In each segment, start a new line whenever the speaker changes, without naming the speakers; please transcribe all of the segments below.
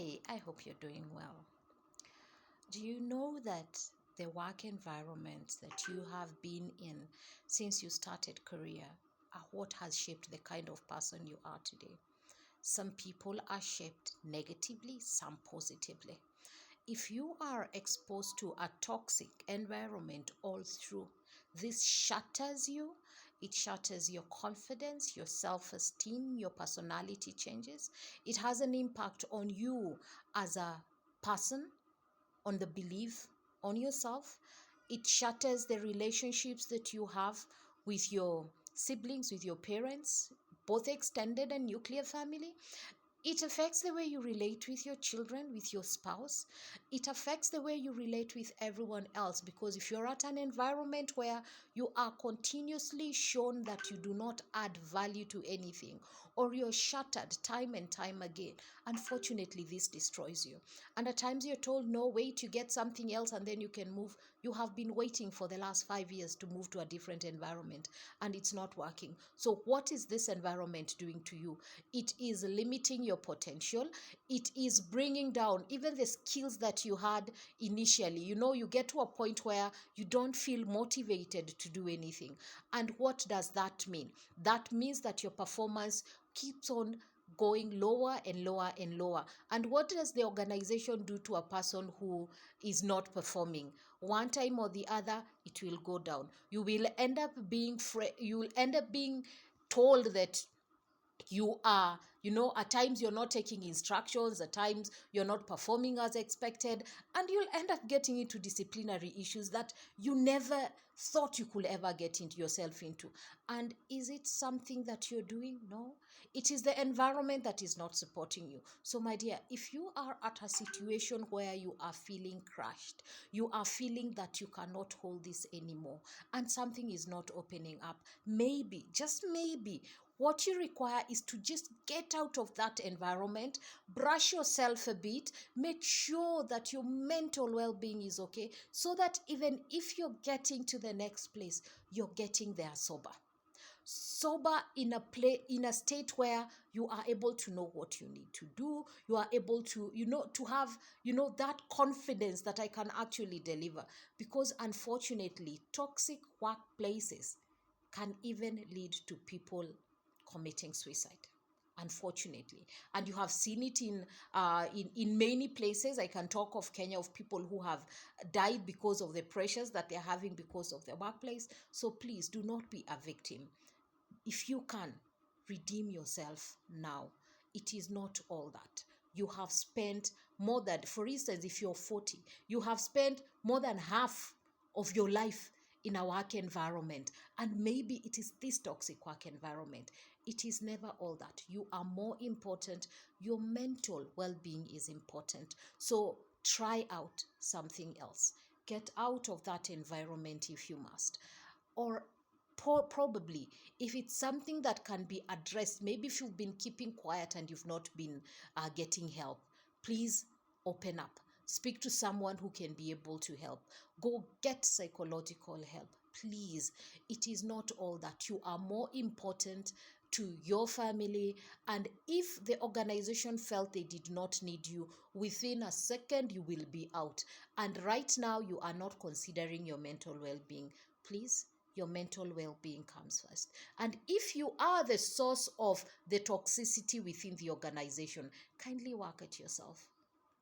Hi, I hope you're doing well. Do you know that the work environments that you have been in since you started career are what has shaped the kind of person you are today? Some people are shaped negatively, some positively. If you are exposed to a toxic environment all through, this shatters you. It shatters your confidence, your self esteem, your personality changes. It has an impact on you as a person, on the belief on yourself. It shatters the relationships that you have with your siblings, with your parents, both extended and nuclear family. It affects the way you relate with your children, with your spouse. It affects the way you relate with everyone else, because if you're at an environment where you are continuously shown that you do not add value to anything, or you're shattered time and time again, unfortunately, this destroys you. And at times you're told, no, wait, you get something else and then you can move. You have been waiting for the last 5 years to move to a different environment and it's not working. So, what is this environment doing to you? It is limiting your potential. It is bringing down even the skills that you had initially. You get to a point where you don't feel motivated to do anything. And what does that mean? That means that your performance keeps on going lower and lower and lower. And what does the organization do to a person who is not performing? One time or the other, it will go down. You will end up being told that you are, at times you're not taking instructions, at times you're not performing as expected, and you'll end up getting into disciplinary issues that you never thought you could ever get into yourself into. And is it something that you're doing? No, it is the environment that is not supporting you. So my dear, if you are at a situation where you are feeling crushed, you are feeling that you cannot hold this anymore, and something is not opening up, maybe, just maybe, what you require is to just get out of that environment, brush yourself a bit, make sure that your mental well-being is okay, so that even if you're getting to the next place, you're getting there sober in a state where you are able to know what you need to do. You are able to to have that confidence that I can actually deliver, because unfortunately toxic workplaces can even lead to people committing suicide, unfortunately. And you have seen it in many places. I can talk of Kenya, of people who have died because of the pressures that they're having because of the workplace. So please do not be a victim. If you can, redeem yourself now. It is not all that. You have spent more than, for instance, if you're 40, you have spent more than half of your life in a work environment, and maybe it is this toxic work environment. It is never all that. You are more important. Your mental well-being is important. So try out something else. Get out of that environment if you must. Or probably, if it's something that can be addressed, maybe if you've been keeping quiet and you've not been getting help, please open up. Speak to someone who can be able to help. Go get psychological help. Please, it is not all that. You are more important to your family. And if the organization felt they did not need you, within a second you will be out. And right now you are not considering your mental well-being. Please, your mental well-being comes first. And if you are the source of the toxicity within the organization, kindly work at yourself.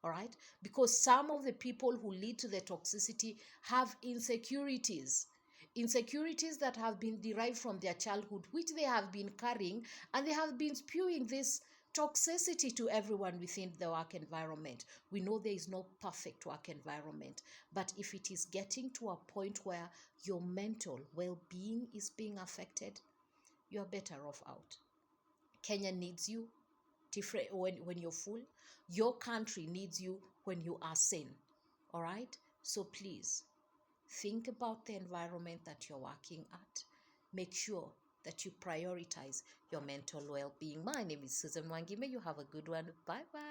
All right? Because some of the people who lead to the toxicity have insecurities that have been derived from their childhood, which they have been carrying, and they have been spewing this toxicity to everyone within the work environment. We know there is no perfect work environment, but if it is getting to a point where your mental well-being is being affected, you're better off out. Kenya needs you different when you're full. Your country needs you when you are sane. All right? So please think about the environment that you're working at. Make sure that you prioritize your mental well-being. My name is Susan Wangime. You have a good one. Bye bye.